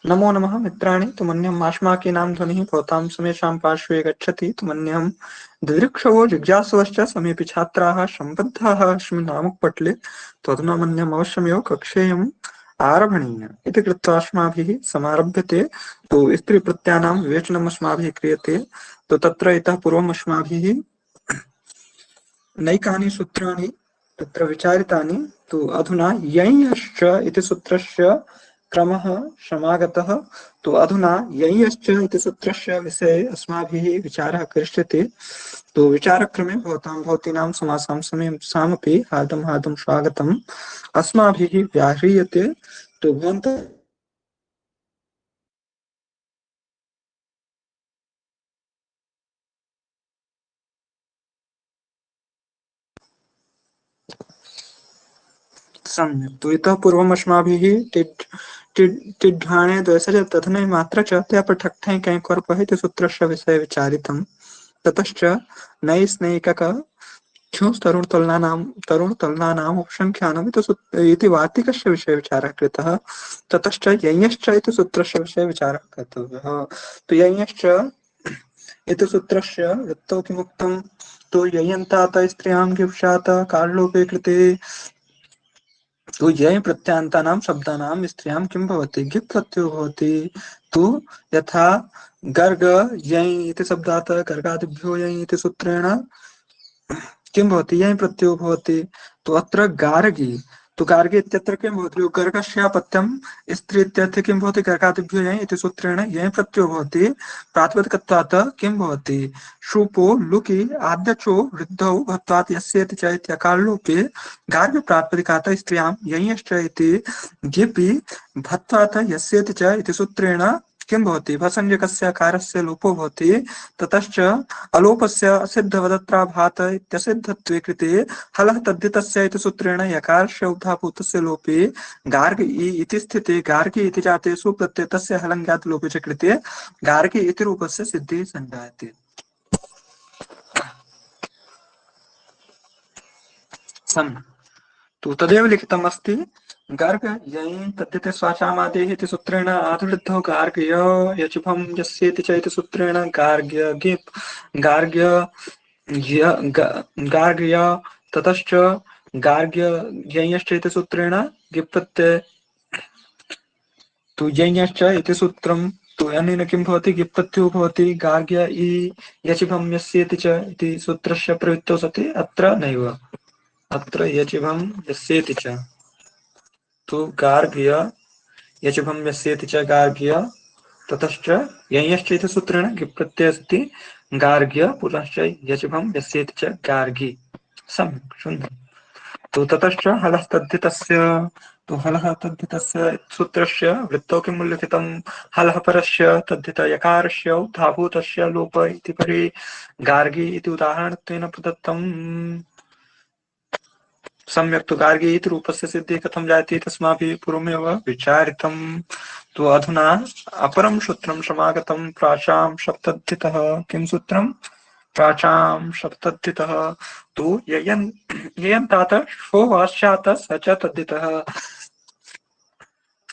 नमो नमः मित्राणि तुमन्यम् आश्माकीनां ध्वनिः भवतां समेषां पार्श्वे गच्छति तुमन्यं दिदृक्षवो जिज्ञासवश्च समेऽपि छात्राः सम्बद्धाः अस्मिन् नामपटले त्वधुना मन्यम् अवश्यमेव कक्षेयम् आरभणीय इति कृत्वा अस्माभिः समारभ्यते। तु स्त्रीप्रत्ययानां विवेचनम् अस्माभिः क्रियते। तु तत्र इतः पूर्वम् अस्माभिः नैकानि सूत्राणि तत्र विचारितानि। तु अधुना यञश्च इति सूत्रस्य क्रमः समागतः। तु अधुना यञश्च इति सूत्रस्य विषये अस्माभिः विचारः करिष्यते। तु विचारक्रमे भवतीनां समासां समेषामपि हार्दं हार्दं स्वागतम् अस्माभिः व्याह्रियते। तु भवन्तः सम्यक्। तु इतः पूर्वम् अस्माभिः टिड्ढाणे द्वयस्य तथने मात्र च त्यापठक्ठञ् कैङ्कर्पः इति सूत्रस्य विषये विचारितम्। ततश्च नञ् स्नैकक ख्युः तरुणतुलनानाम् उपसङ्ख्यानम् इति वार्तिकस्य विषये विचारः कृतः। ततश्च यञश्च इति सूत्रस्य विषये विचारः कर्तव्यः। तु यञश्च इति सूत्रस्य वृत्तौ किमुक्तम्? तु ययन्तात् स्त्रियां गिप्सात् काललोपे कृते। तु यय प्रत्ययान्तानां शब्दानां स्त्रियां किं भवति? गिप् प्रत्ययो भवति। तु यथा गर्ग यञ् इति शब्दात् गर्गादिभ्यो यञ् इति सूत्रेण किं भवति? यञ् प्रत्ययो भवति। तु अत्र गार्गी, तु गार्गी इत्यत्र किं भवति? गर्गस्यापत्यं स्त्री इत्यर्थे किं भवति? गर्गादिभ्यो यञ् इति सूत्रेण यञ् प्रत्ययो भवति। प्रातिपदिकत्वात् किं भवति? शूपो लुकि आद्यचो वृद्धौ भत्वात् यस्येति च इत्यकारलोपे गार्ग्य प्रातिपदिकात् स्त्रियां यञश्च इति गिपि भत्वात् यस्येति च इति सूत्रेण किं भवति? भसंज्ञकस्य कारस्य लोपो भवति। ततश्च अलोपस्य असिद्धवदत्राभात् इत्यसिद्धत्वे कृते हलः तद्धितस्य इति सूत्रेण यकारस्य उद्धाभूतस्य लोपे गार्ग इति स्थिते गार्गी इति जातेषु प्रत्येतस्य हलङ्घात् लोपे च कृते गार्गी इति रूपस्य सिद्धिः सञ्जायते। सम्यक्। तु तदेव लिखितमस्ति। गार्ग यञ् तद्धिते स्वाचामादेः इति सूत्रेण आदिवृद्धौ गार्ग्य यचुभं यस्येति च इति सूत्रेण गार्ग्य गिप् गार्ग्य गार्ग्य। ततश्च गार्ग्य यञश्च इति सूत्रेण गिप् प्रत्यय। तु यञश्च इति सूत्रं तु अनेन किं भवति? गिप् प्रत्ययो भवति। गार्ग्य इ यचिभं यस्येति च इति सूत्रस्य प्रवृत्तौ सति अत्र नैव। अत्र यचिभं यस्येति च तु गार्ग्य यचुभं यस्येति च गार्ग्य। ततश्च यञश्च इति सूत्रेण गिप् प्रत्ययः अस्ति गार्ग्य पुनश्च यचुभं यस्येति च गार्गी। सम्यक् सुन्दरम्। तु ततश्च हलः तद्धितस्य तु हलः तद्धितस्य सूत्रस्य वृत्तौ किम् उल्लिखितम्? हलः परस्य तद्धित यकारस्य उद्धाभूतस्य लोप इति परे गार्गी इति उदाहरणत्वेन प्रदत्तम्। सम्यक्। तु गार्गी इति रूपस्य सिद्धिः कथं जायते तस्माभिः पूर्वमेव विचारितम्। तु अधुना अपरं सूत्रं समागतं प्राचां सप्तद्धितः। किं सूत्रं? प्राचां सप्तद्धितः। तु ययन्तात् श्वो वास्यात् स च तद्धितः।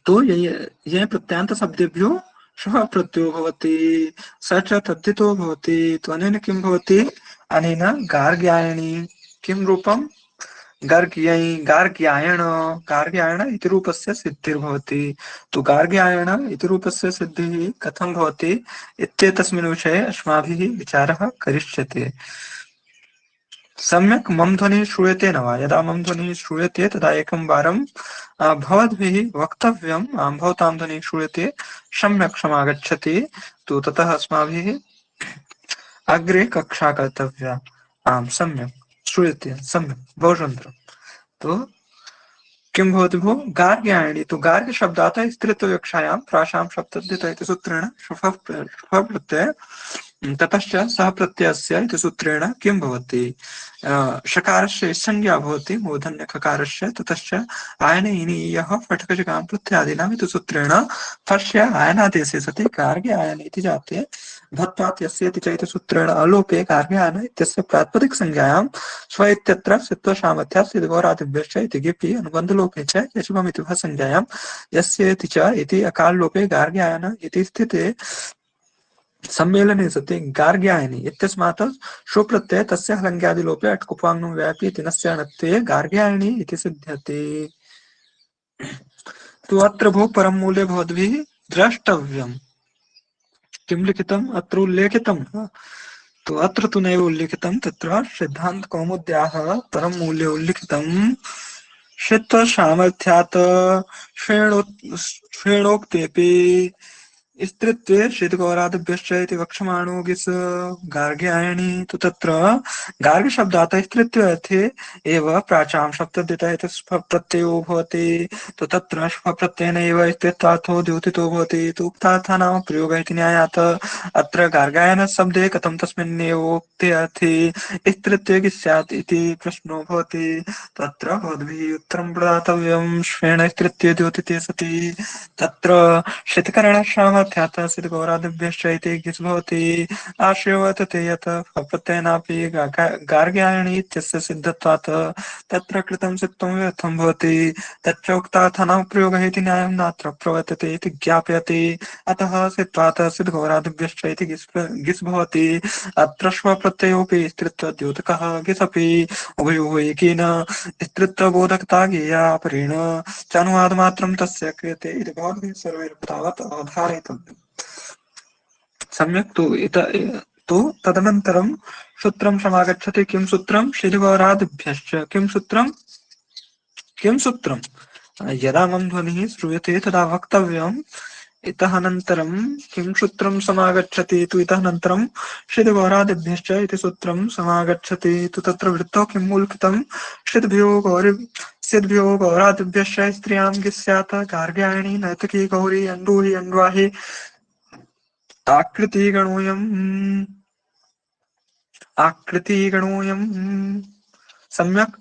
तु ये प्रत्ययान्तशब्देभ्यो श्वः प्रत्ययो भवति स च तद्धितो भवति। तु अनेन किं भवति? अनेन गार्ग्यायणी किं रूपं? गार्ग्यायण गार्ग्यायण इति रूपस्य सिद्धिर्भवति। तु गार्ग्यायण इति रूपस्य सिद्धिः कथं भवति इत्येतस्मिन् विषये अस्माभिः विचारः करिष्यते। सम्यक् मम ध्वनिः श्रूयते न वा? यदा मम ध्वनिः श्रूयते तदा एकं वारं भवद्भिः वक्तव्यम्। भवतां ध्वनिः श्रूयते, सम्यक् समागच्छति। तु ततः अस्माभिः अग्रे कक्षा कर्तव्या। आम् सम्यक् श्रूयते, सम्यक्, बहु सुन्दरम्। तो किं भवति भो? गार्ग्यायणी। तु गार्ग्य शब्दात् स्त्रीत्वविवक्षायां प्राशां सप्तद्धित इति सूत्रेण शुभः प्रत्ययः ततश्च सः प्रत्ययस्य इति सूत्रेण किं भवति षकारस्य संज्ञा भवति मूर्धन्यखकारस्य ततश्च आयनयिनीयः फट्कजगाम प्रत्यादीनाम् इति सूत्रेण फस्य आयनादेशे सति कार्ये आयन इति जाते भत्वात् यस्य इति च इति सूत्रेण अलोपे कार्ये आयन इत्यस्य प्रातिपदिक संज्ञायां स्व इत्यत्र सित्त्वसामर्थ्यात् सिद्धघोरादिभ्यश्च इति गिपि अनुबन्धलोपे च यशुभमिति संज्ञायां यस्य इति च इति अकाललोपे कार्ये आयन इति स्थिते सम्मेलने सति गार्ग्यायनि इत्यस्मात् शुप्रत्यये तस्य हलङ्ग्यादिलोपे अट्कुपाङ्गं व्यापि इति नस्य अणत्वे गार्ग्यायनि इति सिद्ध्यति। तु अत्र भो परं मूले भवद्भिः द्रष्टव्यम् किं लिखितम् अत्र उल्लेखितम् तो अत्र तु नैव उल्लिखितं तत्र सिद्धान्तकौमुद्याः परं मूल्ये उल्लिखितं षित्वसामर्थ्यात् श्रेणोक्तेऽपि स्त्रीत्वे शीतगौरादिभ्यश्च इति वक्ष्यमाणो गिस् गार्ग्यायणी तु तत्र गार्गशब्दात् स्त्रीत्वे अर्थे एव प्राचां शब्ददितः इति प्रत्ययो भवति तु तत्र प्रत्ययेन एव स्त्रीत्वार्थो द्योतितो भवति तु उक्तार्थानां प्रयोगः इति न्यायात् अत्र गार्गायनशब्दे कथं तस्मिन्नेव उक्ते अर्थे स्त्रीत्वे स्यात् इति प्रश्नो भवति तत्र भवद्भिः उत्तरं प्रदातव्यं श्वेन स्त्रीत्वे द्योतिते सति तत्र शीतकरणसामर्थ्यात् सिद्धघोरादिभ्यश्च इति गिस् भवति आशयो वर्तते यत् प्रत्ययेनापि गार्ग्यायणी इत्यस्य सिद्धत्वात् तत्र कृतं सिद्धत्वं व्यर्थं भवति तच्च उक्तार्थानां प्रयोगः इति न्यायं नात्र प्रवर्तते इति ज्ञापयति अतः सिद्ध्वात् सिद्धघोरादिभ्यश्च इति गिस् भवति अत्र स्वप्रत्ययोऽपि स्त्रीत्वद्योतकः गिस् अपि उभयोः एकेन स्त्रीत्वबोधकता गेया परेण च अनुवादमात्रं तस्य क्रियते इति भवद्भिः सर्वैर्तावत् अवधारयितव्यम्। सम्यक् तु तदनन्तरं सूत्रं समागच्छति किं सूत्रं शीतगौरादिभ्यश्च किं सूत्रं यदा मम ध्वनिः श्रूयते तदा वक्तव्यम् इतः अनन्तरं किं सूत्रं समागच्छति तु इतः अनन्तरं शीतगौरादिभ्यश्च इति सूत्रं समागच्छति तु तत्र वृत्तौ किं उल्लिखितं सिद्भ्यो गौरादिभ्यश्च स्त्रियां गिस्यात् गार्ग्यायणी नर्तकी गौरी अण्डूहि अण्ड्वाहि आकृतिगणोऽयम् सम्यक्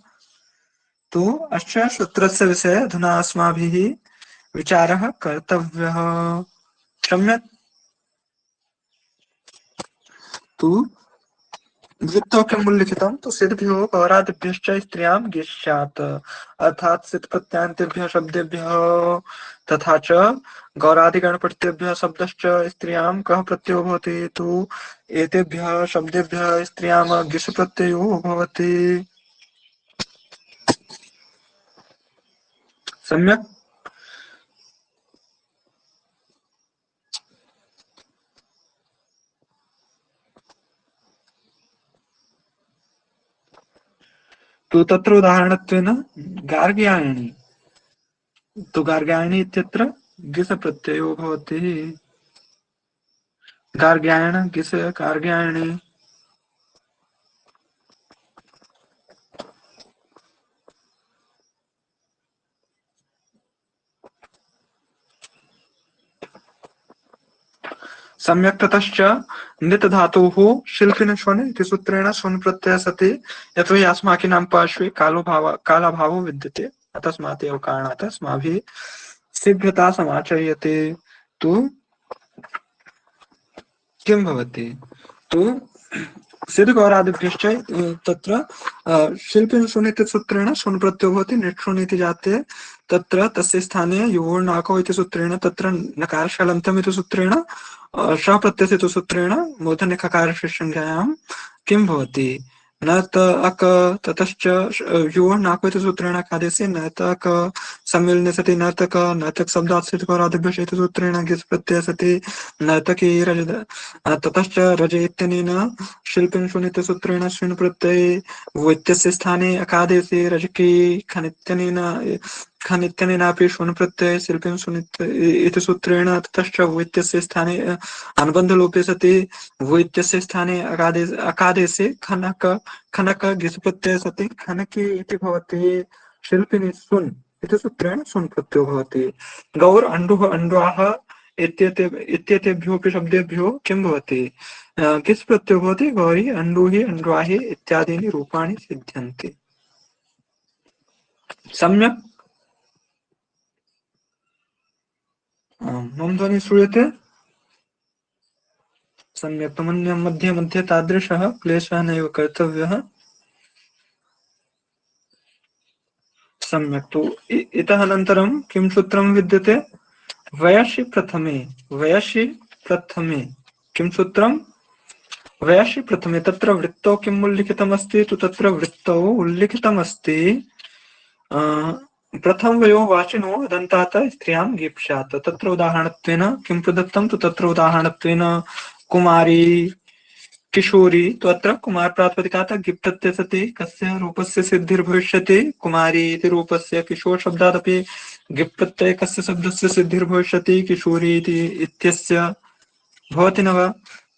तु अस्य सूत्रस्य विषये अधुना अस्माभिः विचारः कर्तव्यः। सम्यक् तु वृत्तौ किम् उल्लिखितं तु सिद्भ्यो गौरादिभ्यश्च स्त्रियां गिस्यात् अर्थात् सिद् प्रत्ययान्तेभ्यः शब्देभ्यः तथा च गौरादिगणप्रत्ययेभ्यः शब्दश्च स्त्रियां कः प्रत्ययो भवति तु एतेभ्यः शब्देभ्यः स्त्रियां गिस् प्रत्ययो भवति। सम्यक् तु तत्र उदाहरणत्वेन गार्ग्यायणी तु गार्ग्यायणी इत्यत्र गिस् प्रत्ययो भवति गार्ग्यायण गिस् गार्ग्यायणी सम्यक् ततश्च नित धातोः शिल्पिन श्वन इति सूत्रेण श्वन प्रत्ययः सति यतोहि अस्माकीनां पार्श्वे कालाभावो विद्यते तस्मात् एव कारणात् अस्माभिः शीघ्रता समाचर्यते तु किं भवति तु सिद्धगौरादिभ्यश्च तत्र शिल्पिन श्वन इति सूत्रेण श्वन प्रत्ययो भवति निष्ठुन् इति जाते तत्र तस्य स्थाने योर्नाको इति सूत्रेण तत्र नकारशलन्तम् इति सूत्रेण शः प्रत्ययस्य इति सूत्रेण मूर्धन्यखकारस्य संज्ञायां किं भवति न त अक ततश्च योर्नाको इति सूत्रेण अकादेशे न त अक सम्मिलने सति न तक नर्तक शब्दात् सिद्धगौरादिभ्यश्च इति सूत्रेण गिस् प्रत्ययः सति नर्तकी रज ततश्च रज इत्यनेन शिल्पिन श्वन इति सूत्रेण श्विन् प्रत्यये वो इत्यस्य स्थाने अकादेशे रजकी खन् इत्यनेनापि श्वन प्रत्यये शिल्पिन श्वन इति सूत्रेण ततश्च वो इत्यस्य स्थाने अनुबन्धलोपे सति वो इत्यस्य स्थाने अकादेशे खनक गिस् प्रत्ययः सति खनकी इति भवति शिल्पिनि सुन् इति सूत्रेण सुन् प्रत्ययो भवति गौर अण्डुः अण्ड्वाः इत्येतेभ्योऽपि शब्देभ्यो किं भवति? किस् प्रत्ययो भवति? गौरी अण्डुहि अण्ड्वाहि इत्यादीनि रूपाणि सिद्ध्यन्ति। सम्यक् मम ध्वनिः श्रूयते? सम्यक् तमन्यं मध्ये मध्ये तादृशः क्लेशः नैव कर्तव्यः। सम्यक् तु इतः अनन्तरं किं सूत्रं विद्यते? वयसि प्रथमे वयसि प्रथमे किं सूत्रं? वयसि प्रथमे तत्र वृत्तौ किम् उल्लिखितमस्ति? तु तत्र वृत्तौ उल्लिखितमस्ति प्रथमवयो वाचिनो दन्तात् स्त्रियां गीप्स्यात्। तत्र उदाहरणत्वेन किं प्रदत्तं? तु तत्र उदाहरणत्वेन कुमारी किशोरी। तो अत्र कुमार प्रातिपदिकात् गिप् प्रत्ययः सति कस्य रूपस्य सिद्धिर्भविष्यति? कुमारी इति रूपस्य। किशोर शब्दादपि गिप् प्रत्यये कस्य शब्दस्य सिद्धिर्भविष्यति? किशोरी इति इत्यस्य। भवति न वा?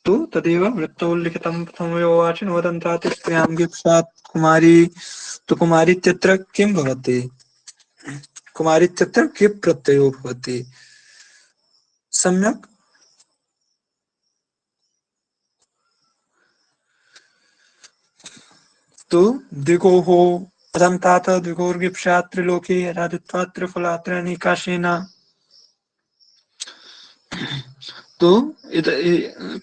तु तदेव वृत्तौ लिखितं प्रथमयो वाचिनो दन्तात् स्त्रियां गीप्स्यात् कुमारी। तो कुमारी इत्यत्र किं भवति? कुमारी इत्यत्र गिप् प्रत्ययो भवति। सम्यक् तु द्विगोः दन्तात् द्विगोर्गिप्स्यात् त्रिलोकी यदादित्वात् त्रिफलात् त्र्यनेकाशेन। तो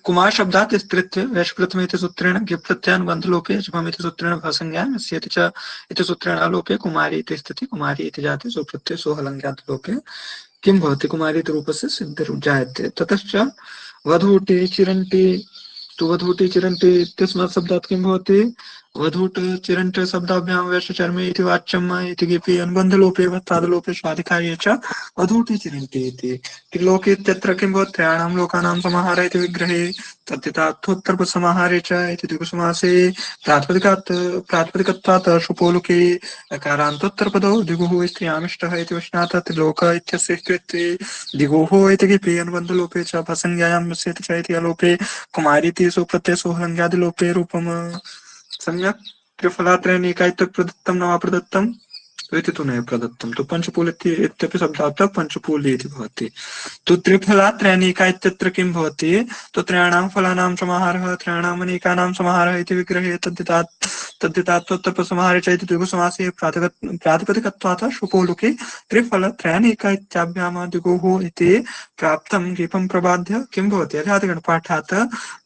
कुमार शब्दात् स्त्रीत्वे वैश् प्रथमे इति सूत्रेण गिप् प्रत्ययानुबन्धलोपे शुभम् इति सूत्रेण भासंज्ञाम् स्येति च इति सूत्रेण अलोपे कुमारी इति स्थिति कुमारी इति जाते सुप्रत्यय सोहलङ्घ्यात् लोपे किं भवति? कुमारी इति रूपस्य सिद्धिर्जायते। ततश्च वधूटी चिरन्टी। तु वधूटी चिरन्टी इत्यस्मात् शब्दात् किं भवति? वधूट चिरंट शब्दाभ्यां वैश्चर्मे इति वाच्यम् इति किपि अनुबन्धलोपे वत्तादलोपे स्वाधिकार्ये च वधूटे चिरन्ति इति। त्रिलोके इत्यत्र किं भवति? त्रयाणां लोकानां समाहारः इति विग्रहे तद्धितार्थोत्तरपदसमाहारे च इति द्विगुसमासे प्रातिपदिकत्वात् शुपोलुके अकारान्तोत्तरपदौ द्विगुः स्त्रियामिष्टः इति वचनात् त्रिलोक इत्यस्य स्त्रीत्वे द्विगुः इति किपि अनुबन्धलोपे च भसंज्ञायां स्येति च इति अलोपे कुमारी इति सुप्रत्यय सोहलङ्घ्यादिलोपे रूपम्। सम्यक् त्रिफलात्रयनिका इत्यत्र प्रदत्तं न वा प्रदत्तं? इति तु नैव प्रदत्तं। तु पंचपूल इत्यपि शब्दार्थः पंचपूली इति भवति। तु त्रिफलात्रयनिका इत्यत्र किं भवति? तु त्रयाणां फलानां समाहारः त्रयाणाम् अनेकानां समाहारः इति विग्रहे तद्धितार्थोत्तरपदसमाहारे च इति द्विगुसमासे प्रातिपदिकत्वात् शुपोलुके त्रिफलत्रयनिका इत्याभ्यां द्विगुः इति प्राप्तं गीपं प्रबाध्य किं भवति? अजादिगणपाठात्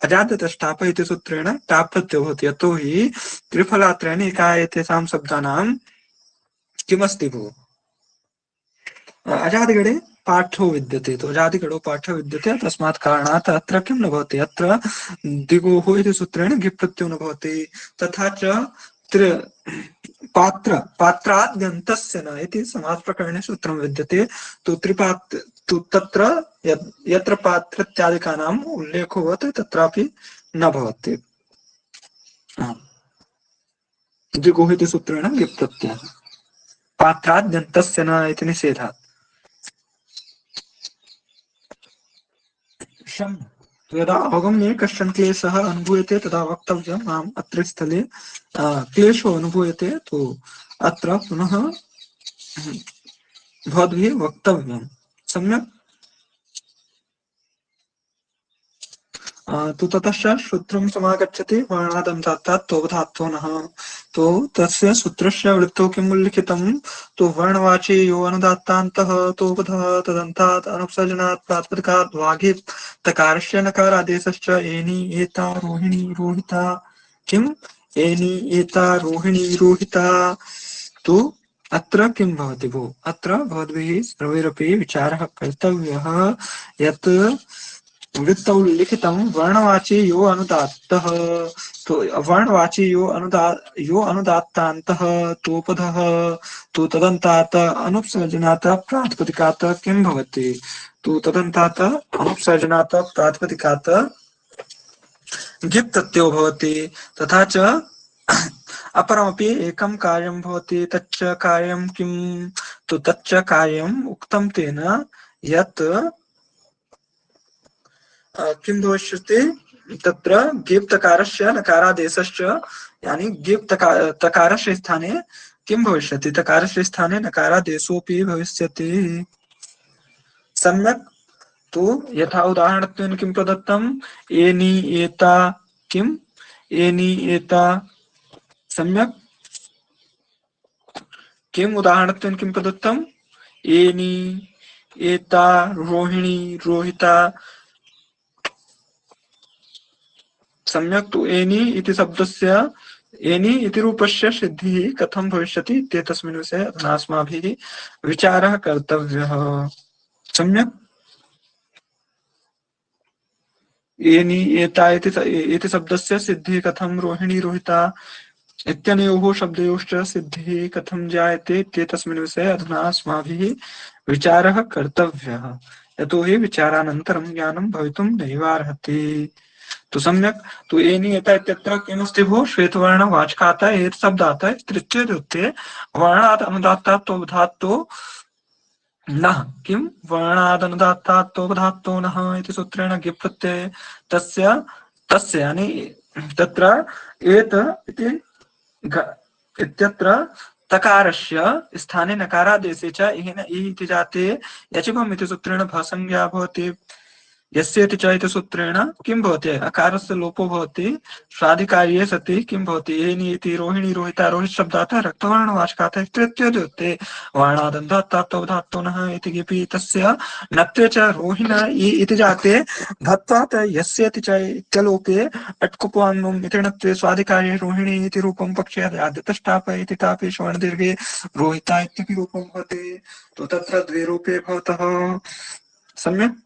अजाद्यतश्टाप इति सूत्रेण टाप् प्रत्ययो भवति। यतोहि त्रिफलात्रयनिका एतेषां शब्दानां किमस्ति भो? अजादिगणे पाठो विद्यते। तो अजादिगणो पाठो विद्यते तस्मात् कारणात् अत्र किं न भवति? अत्र द्विगुः इति सूत्रेण गिप् प्रत्ययो न भवति। तथा च पात्राद्यन्तस्य न इति समासप्रकरणे सूत्रं विद्यते। तु तत्र यत्र पात्र इत्यादिकानाम् उल्लेखो भवति तत्रापि न भवति। द्विगुः इति सूत्रेण गिप् प्रत्ययः पात्राद्यन्तस्य न इति निषेधात्। यदा अवगम्ये कश्चन क्लेशः अनुभूयते तदा वक्तव्यम्। आम् अत्र स्थले क्लेशो अनुभूयते तो अत्र पुनः भवद्भिः वक्तव्यम्। सम्यक् तु ततश्च सूत्रं समागच्छति वर्णादन्तात् तोबधात्वनः। तो तस्य सूत्रस्य वृत्तौ किम् उल्लिखितं? तो वर्णवाची यो अनुदात्तान्तः तोबधः तदन्तात् अनुपसर्जनात् प्रातिपदिकात् वाघे तकारस्य नकारादेशश्च एनि एता रोहिणी रोहिता। किम्? एनि एता रोहिणी रोहिता। तो अत्र किं भवति भो? अत्र भवद्भिः सर्वैरपि विचारः कर्तव्यः यत् वृत्तौ लिखितं वर्णवाची यो अनुदात्तः। तो वर्णवाची यो अनुदात्तान्तः तोपधः तो तदन्तात् अनुपसर्जनात् प्रातिपदिकात् किं भवति? तो तदन्तात् अनुपसर्जनात् प्रातिपदिकात् गिप् प्रत्ययो भवति। तथा च अपरमपि एकं कार्यं भवति। तच्च कार्यं किं? तो तच्च कार्यम् उक्तं तेन यत् किं भविष्यति? तत्र गिप् तकारस्य नकारादेशश्च यानी गिप् तकारस्य स्थाने किं भविष्यति? तकारस्य स्थाने नकारादेशोऽपि भविष्यति। सम्यक् तो यथा उदाहरणत्वेन किं प्रदत्तम्? एनि एता किम्? एनि एता। सम्यक्। किम् उदाहरणत्वेन किं प्रदत्तम्? एनि एता रोहिणी रोहिता। सम्यक्। तु एनि इति शब्दस्य एनि इति रूपस्य सिद्धिः कथं भविष्यति इत्येतस्मिन् विषये अधुना अस्माभिः विचारः कर्तव्यः। सम्यक्। एनि एता इति शब्दस्य सिद्धिः कथं रोहिणी रोहिता इत्यनयोः शब्दयोश्च सिद्धिः कथं जायते इत्येतस्मिन् विषये अधुना अस्माभिः विचारः कर्तव्यः। यतोहि विचारानन्तरं ज्ञानं भवितुं नैवार्हति। तो सम्यक्। तो एनि एता इत्यत्र किमस्ति भो? श्वेतवर्णवाचकात् एत् शब्दात् तृतीय द्वितीये वर्णात् अनुदात्तात् तोबधात्तो नः। किं? वर्णादनुदात्तात् तोबधात्तो नः इति सूत्रेण गिप् प्रत्यये तस्य तस्य यानी तत्र एत इति इत्यत्र तकारस्य स्थाने नकारादेशे च इहेन इ इति जाते यचिभम् इति सूत्रेण भसंज्ञा भवति। यस्य इति च इति सूत्रेण किं भवति? अकारस्य लोपो भवति। स्वादिकार्ये सति किं भवति? एनि इति रोहिणी रोहिता रोहित शब्दात् रक्तवर्णवाचकात् तृतीय द्वितीये वर्णादन्तात् धात्तो नः इति गिपि तस्य नत्वे च रोहिण इति जाते धत्वात् यस्य इति च इत्यलोपे अट्कुप्वाङ्गम् इति णत्वे स्वादिकार्ये रोहिणी इति रूपं पक्षे आद्यतष्टाप इति तापि श्रवणदीर्घे रोहिता इत्यपि रूपं भवति। तो तत्र द्वे रूपे भवतः। सम्यक्।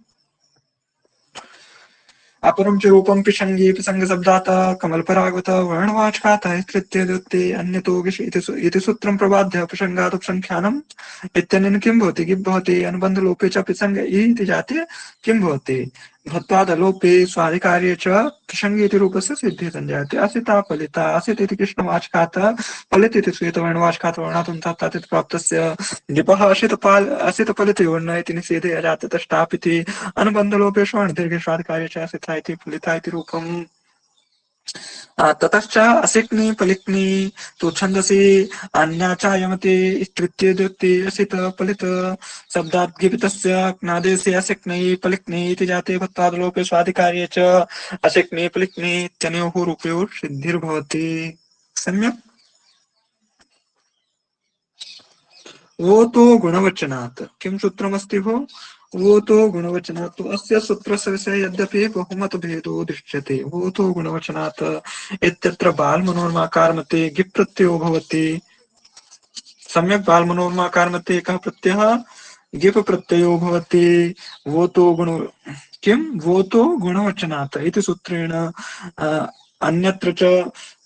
अपरं च रूपं पिशङ्गी पिशङ्गशब्दात् कमलपरागत वर्णवाचकात् तृतीय द्वितीये अन्यतो गिष् इति सूत्रं प्रबाद्य पिशङ्गात् उपसङ्ख्यानम् इत्यनेन किं भवति? गिब् भवति। अनुबन्धलोपे च पिशङ्ग इति जाते किं भवति? भत्वादलोपे स्वादिकार्ये च पिशङ्गी इति रूपस्य सिद्धिः सञ्जायते। असिता फलिता असित इति कृष्णवाचकात् फलित इति श्वेतवर्णवाचकात् वर्णादन्तात् इति प्राप्तस्य गिपः असितफलितयोर्न इति निषेधे अजाततष्टाप् इति अनुबन्धलोपे श्वर्णदीर्घे स्वादिकार्ये च असिता इति फलिता इति रूपम्। ततश्च असिक्नि फलिक्नि तु छन्दसि अन्या च यमति तृतीय द्वितीये असित फलित शब्दात् गिपितस्य ज्ञादेशे असिक्नि फलिक्नि इति जाते भत्वादलोपे स्वादिकार्ये च असिक्नि फलिक्नि इत्यनयोः रूपयोः सिद्धिर्भवति। सम्यक्। वो तो गुणवचनात् किं सूत्रमस्ति भो? वो तो गुणवचनात्। तो अस्य सूत्रस्य विषये यद्यपि बहुमत भेदो दृश्यते। वो तो गुणवचनात् इत्यत्र बालमनोरमाकार मते गिप् प्रत्ययो भवति। सम्यक्। बालमनोरमाकार मते एकः प्रत्ययः गिप् प्रत्ययो भवति। वो तो गुण किं? वो तो गुणवचनात् इति सूत्रेण अन्यत्र च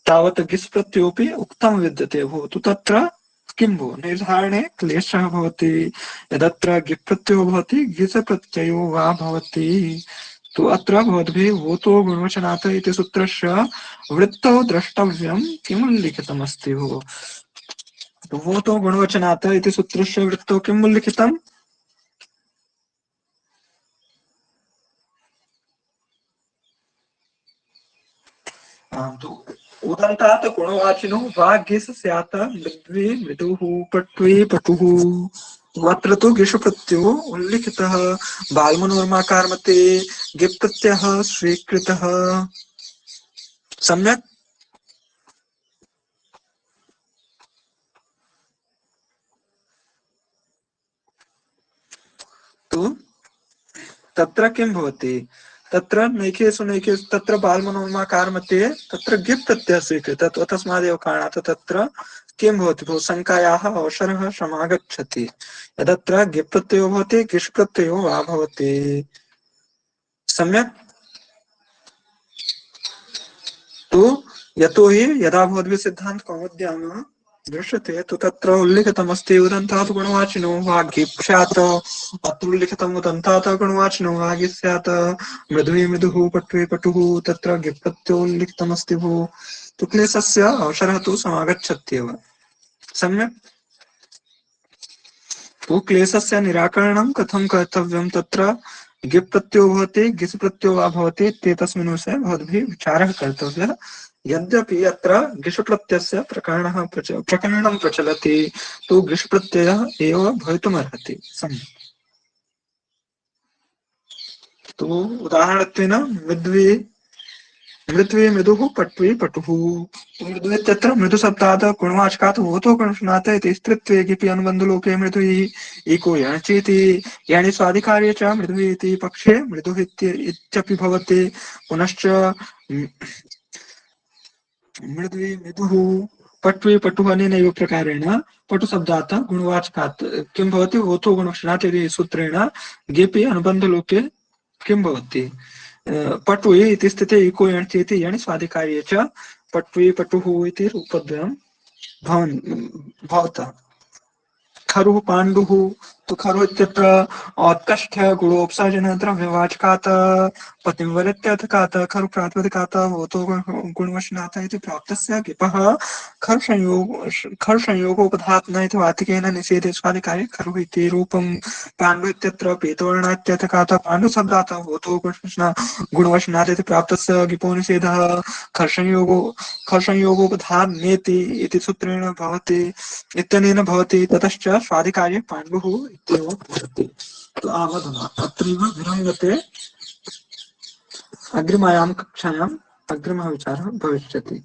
तावत् गिस् प्रत्ययोऽपि उक्तं विद्यते भो। तु तत्र किं भो? निर्धारणे क्लेशः भवति। यदत्र गिप् प्रत्ययो भवति गिस् प्रत्ययो वा भवति। तो अत्र भवद्भिः वो तो गुणवचनात् इति सूत्रस्य वृत्तौ द्रष्टव्यं किम् उल्लिखितमस्ति भो? तो वो तो गुणवचनात् इति सूत्रस्य वृत्तौ किम् उल्लिखितम्? तो उदन्तात् गुणवाचिनो वा गिस् स्यात् मृद्वे मृदुः पट्वे पटुः। अत्र तु गिषु प्रत्ययो उल्लिखितः। बालमनोरमाकार मते गिप् प्रत्ययः स्वीकृतः। सम्यक्। तु तत्र किं भवति? तत्र नैकेषु तत्र बालमनोरमाकार मध्ये तत्र गिप् प्रत्ययः स्वीकृतः। तस्मादेव कारणात् तत्र किं भवति भो? शङ्कायाः अवसरः समागच्छति। यदत्र गिप् प्रत्ययो भवति गिष् प्रत्ययो वा भवति। सम्यक्। तो यतोहि यदा भवद्भिः सिद्धान्तकौमुद्यां दृश्यते तो तत्र उल्लिखितमस्ति उदन्तात् गुणवाचिनो वा गिप् स्यात्। अत्र उल्लिखितम् उदन्तात् गुणवाचिनो वा गिस् स्यात्। मृदुः मृदुः पट्वे पटुः तत्र गिप् प्रत्ययो उल्लिखितमस्ति भो। तु क्लेशस्य अवसरः तु समागच्छत्येव। सम्यक्। तो क्लेशस्य निराकरणं कथं कर्तव्यं? तत्र गिप् प्रत्ययो भवति गिस् प्रत्ययो वा भवति इत्येतस्मिन् विषये भवद्भिः विचारः कर्तव्यः। यद्यपि अत्र गिष् प्रत्ययस्य प्रकरणं प्रचलति तो गिष् प्रत्ययः एव भवितुमर्हति। सम्यक्। तो उदाहरणत्वेन मृद्वे मृत्वे मृदुः पट्वे पटुः। मृदुः मृदुशब्दात् गुणवाचकात् भूतो गुणस्नात इति स्त्रीत्वे किपि अनुबन्धलोके मृदुः एको यणचेति यणि स्वादिकार्ये च मृदुः इति पक्षे मृदुः इत्यपि भवति। पुनश्च मृद्वे मृदुः पट्वे पटुः अनेनैव प्रकारेण पटुशब्दात् गुणवाचकात् किं भवति भूतो गुणस्नात इति सूत्रेण गेपि अनुबन्धलोके किं भवति पटुये इति स्थिते इको यण् चेति यणि स्वादिकार्ये च पट्वे पटुः इति रूपद्वयं भवतः। खरुः पाण्डुः तो खरु इत्यत्र औत्कष्ठ्य गुणोपसर्जनन्तरं व्यवाचकात् पतिंवरित्यर्थकात् खरु प्रातिपदिकात् भवतो गुणवचनात् इति प्राप्तस्य किपः खरु संयोगोपधात् न इति वातिकेन निषेधे स्वादिकार्ये खरु इति रूपं। पाण्डु इत्यत्र पेतवर्णात्यर्थकात् पाण्डुशब्दात् भवतो गुणवचनात् इति प्राप्तस्य किपो निषेधः खरसंयोगोपधात् नेति इति सूत्रेण भवति इत्यनेन भवति। ततश्च स्वादिकार्ये पाण्डुः इत्येव भवति। तो आवधना अत्रैव विरम्यते। अग्रिमायां कक्षायाम् अग्रिमः विचारः भविष्यति।